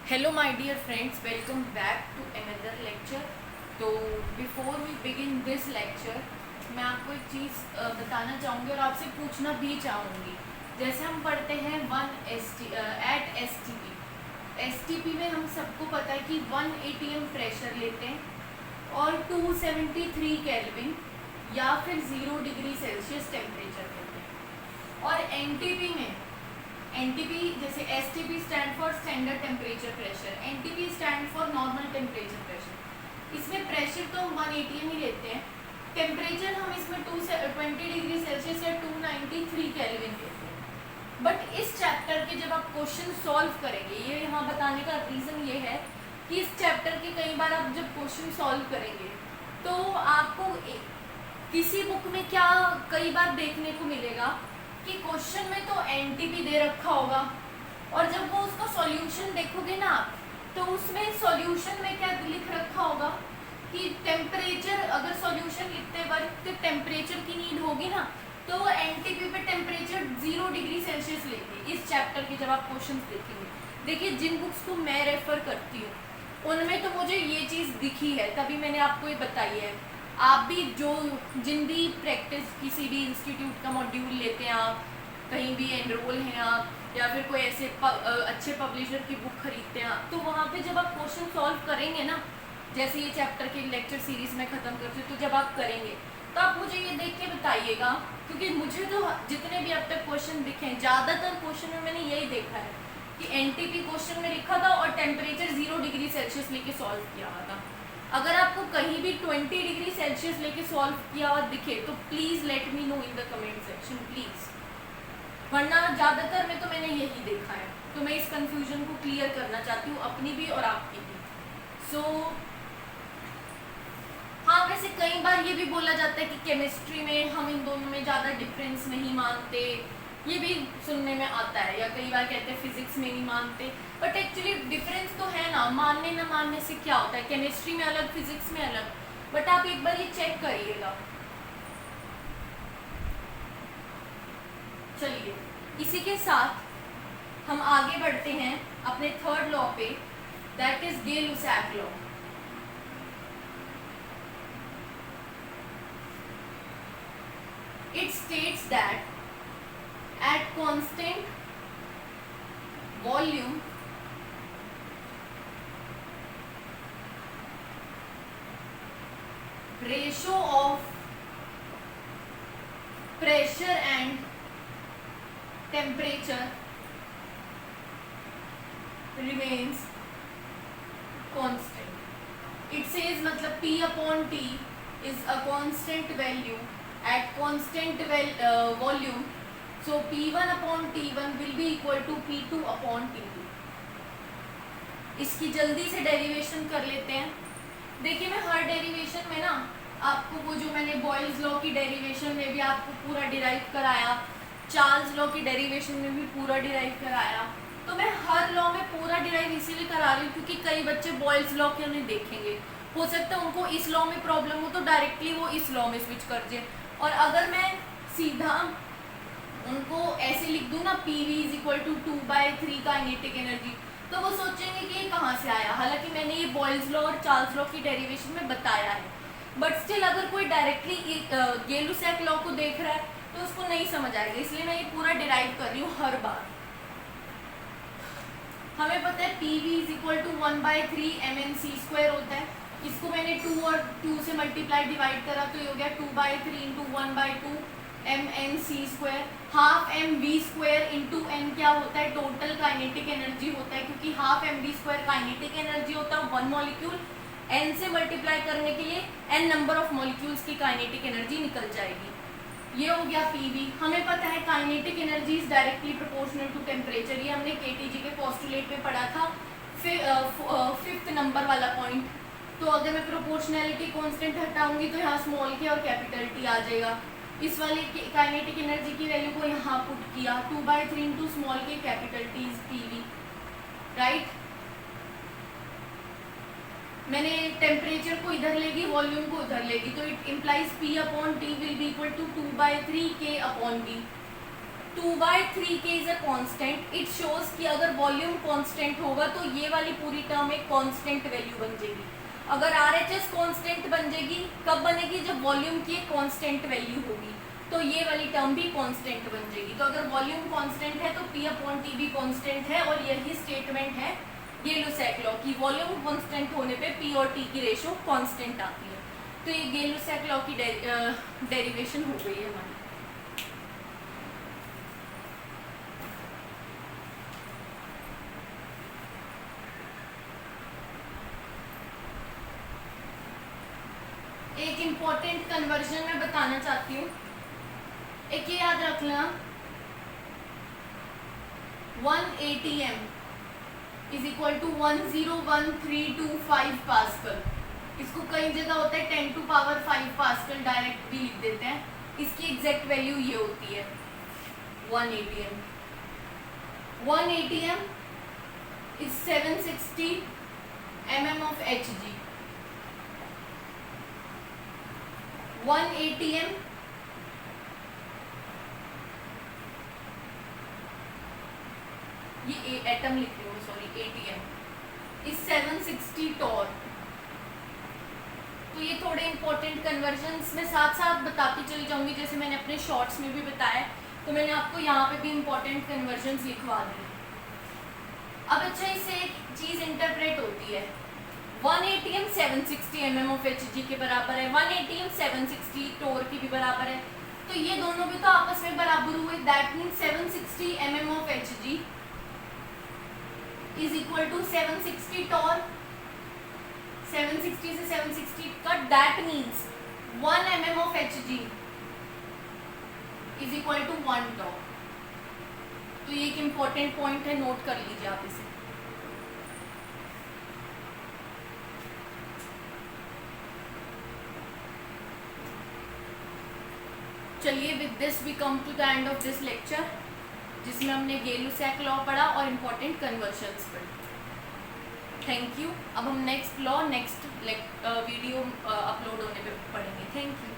Hello my dear friends, welcome back to another lecture. तो before we begin this lecture, मैं आपको एक चीज़ बताना चाहूँगी और आपसे पूछना भी चाहूँगी। जैसे हम पढ़ते हैं एट एस टी पी में हम सबको पता है कि 1 atm प्रेशर लेते हैं और 273 केल्विन या फिर 0 डिग्री सेल्सियस टेम्परेचर लेते हैं। और एन टी पी में एनटीपी जैसे STP stand for standard temperature pressure, NTP stand for normal temperature pressure. इसमें प्रेशर तो हम 1 atm ही लेते हैं, टेम्परेचर हम इसमें 220 डिग्री सेल्सियस या 293 केल्विन लेते हैं। बट इस चैप्टर के जब आप क्वेश्चन सॉल्व करेंगे, ये यहाँ बताने का रीज़न ये है कि इस चैप्टर के कई बार आप जब क्वेश्चन सॉल्व करेंगे तो आपको किसी बुक में क्या कई बार देखने को मिलेगा कि क्वेश्चन में तो एनटीपी दे रखा होगा और जब वो उसका सॉल्यूशन देखोगे ना तो उसमें सॉल्यूशन में क्या लिख रखा होगा कि टेम्परेचर, अगर सॉल्यूशन लिखते वक्त टेम्परेचर की नीड होगी ना तो वो एनटीपी पे टेम्परेचर 0 डिग्री सेल्सियस लेंगे। इस चैप्टर के जब आप क्वेश्चन देखेंगे, देखिए जिन बुक्स को मैं रेफर करती हूँ उनमें तो मुझे ये चीज़ दिखी है, तभी मैंने आपको ये बताई है। आप भी जिन भी प्रैक्टिस किसी भी इंस्टीट्यूट का मॉड्यूल लेते हैं, आप कहीं भी एनरोल हैं आप, या फिर कोई ऐसे अच्छे पब्लिशर की बुक खरीदते हैं आप, तो वहाँ पे जब आप क्वेश्चन सॉल्व करेंगे ना, जैसे ये चैप्टर के लेक्चर सीरीज में ख़त्म करते तो जब आप करेंगे तो आप मुझे ये देख के बताइएगा, क्योंकि मुझे तो जितने भी अब तक क्वेश्चन दिखे हैं ज़्यादातर क्वेश्चन में मैंने यही देखा है कि एनटीपी क्वेश्चन में लिखा था और टेम्परेचर 0 डिग्री सेल्सियस लेके सॉल्व किया हुआ था। अगर आपको कहीं भी 20 डिग्री सेल्सियस लेके सॉल्व किया हुआ दिखे तो please let me know in the comment section please, वरना ज़्यादातर में तो मैंने यही देखा है। तो मैं इस कंफ्यूजन को क्लियर करना चाहती हूँ, अपनी भी और आपकी भी। हाँ, वैसे कई बार ये भी बोला जाता है कि केमिस्ट्री में हम इन दोनों में ज़्यादा डिफरेंस नहीं मानते, ये भी सुनने में आता है, या कई बार कहते हैं फिजिक्स में नहीं मानते, बट एक्चुअली डिफरेंस तो है ना, मानने न मानने से क्या होता है, केमिस्ट्री में अलग फिजिक्स में अलग। बट आप एक बार ये चेक करिएगा। चलिए इसी के साथ हम आगे बढ़ते हैं अपने थर्ड लॉ पे, that is Gay-Lussac law. It states that at constant volume ratio of pressure and temperature remains constant. It says मतलब P upon T is a constant value at constant volume, so P1 upon T1 will be equal to P2 upon T2। इसकी जल्दी से derivation कर लेते हैं। देखिए मैं हर derivation में ना आपको वो जो मैंने बॉयल्स लॉ की डेरिवेशन में भी आपको पूरा डिराइव कराया, चार्ल्स लॉ की डेरिवेशन में भी पूरा डिराइव कराया, तो मैं हर लॉ में पूरा डिराइव इसीलिए करा रही हूँ क्योंकि कई बच्चे बॉयल्स लॉ क्यों नहीं देखेंगे, हो सकता है उनको इस लॉ में प्रॉब्लम हो तो डायरेक्टली वो इस लॉ में स्विच कर जाए। और अगर मैं सीधा उनको ऐसे लिख दूँ ना P V is equal to 2/3 kinetic energy, तो वो सोचेंगे कि ये कहाँ से आया, हालांकि मैंने ये बॉयल्स लॉ और चार्ल्स लॉ की डेरिवेशन में बताया है। बट स्टिल अगर कोई डायरेक्टली गे-लुसाक लॉ को देख रहा है तो उसको नहीं समझ आएगा, इसलिए मैं ये पूरा डिराइव कर रही हूँ हर बार। हमें पता है P V is equal to 1/3 mn(c²) होता है, इसको मैंने 2 और 2 से मल्टीप्लाई डिवाइड करा तो ये हो गया 2/3 into 1/2 mn(c²), half mv² into n क्या होता है, टोटल काइनेटिक एनर्जी होता है, क्योंकि हाफ mv² काइनेटिक एनर्जी होता है वन मॉलिक्यूल, n से मल्टीप्लाई करने के लिए n नंबर ऑफ मॉलिक्यूल्स की काइनेटिक एनर्जी निकल जाएगी। ये हो गया पीवी। हमें पता है kinetic energy is directly proportional to temperature, ये हमने केटीजी के पोस्टुलेट में पढ़ा था, 5th नंबर वाला पॉइंट। तो अगर मैं प्रोपोर्शनैलिटी कांस्टेंट हटाऊंगी तो यहाँ स्मॉल के और कैपिटल टी आ जाएगा। इस वाले काइनेटिक एनर्जी की वैल्यू को यहाँ पुट किया, 2/3 into small k capital T is PV, right. मैंने टेम्परेचर को इधर लेगी, वॉल्यूम को उधर लेगी, तो it implies P upon T will be equal to 2/3 K upon B। 2/3k is a constant, it shows कि अगर वॉल्यूम कांस्टेंट होगा तो ये वाली पूरी टर्म एक कांस्टेंट वैल्यू बन जाएगी। अगर RHS कांस्टेंट बन जाएगी, कब बनेगी? जब वॉल्यूम की एक कांस्टेंट वैल्यू होगी, तो ये वाली टर्म भी कांस्टेंट बन जाएगी। तो अगर वॉल्यूम कांस्टेंट है तो P/T भी कांस्टेंट है, और यही स्टेटमेंट है गे-लुसैक लॉ की, वॉल्यूम कांस्टेंट होने पे P और T की रेशो कांस्टेंट आती है। तो ये गे-लुसैक लॉ की डेरिवेशन हो गई है हमारी। एक इम्पॉर्टेंट कन्वर्जन मैं बताना चाहती हूँ, एक ये याद रखना, 1 ATM is equal to 101325 pascal. इसको कई जगह होता है 10⁵ पास्कल डायरेक्ट भी लिख देते हैं। इसकी एग्जैक्ट वैल्यू ये होती है 1 ATM। 1 ATM is 760 mm of Hg। 1 ATM ये एटम लिख रही हूँ, सॉरी, ATM इज 760 टॉर। तो ये थोड़े इंपॉर्टेंट कन्वर्जन्स में साथ साथ बताती चली जाऊंगी, जैसे मैंने अपने शॉर्ट्स में भी बताया, तो मैंने आपको यहाँ पे भी इंपॉर्टेंट कन्वर्जन्स लिखवा दी। अब अच्छा, इससे एक चीज इंटरप्रेट होती है, 1 ATM 760 mm of Hg के बराबर है, 1 ATM 760 टोर की भी बराबर है, तो ये दोनों भी तो आपस में बराबर हुए। That means 760 mm of Hg is equal to 760 torr. 760 से 760 cut, that means 1 mm of Hg is equal to 1 torr. तो ये एक इम्पॉर्टेंट पॉइंट है, नोट कर लीजिए आप इसे। चलिए, with this we come to the end of this lecture, जिसमें हमने गे-लुसैक लॉ पढ़ा और इम्पॉर्टेंट कन्वर्जन्स पढ़े। Thank you. अब हम next law next video upload होने पे पढ़ेंगे। Thank you.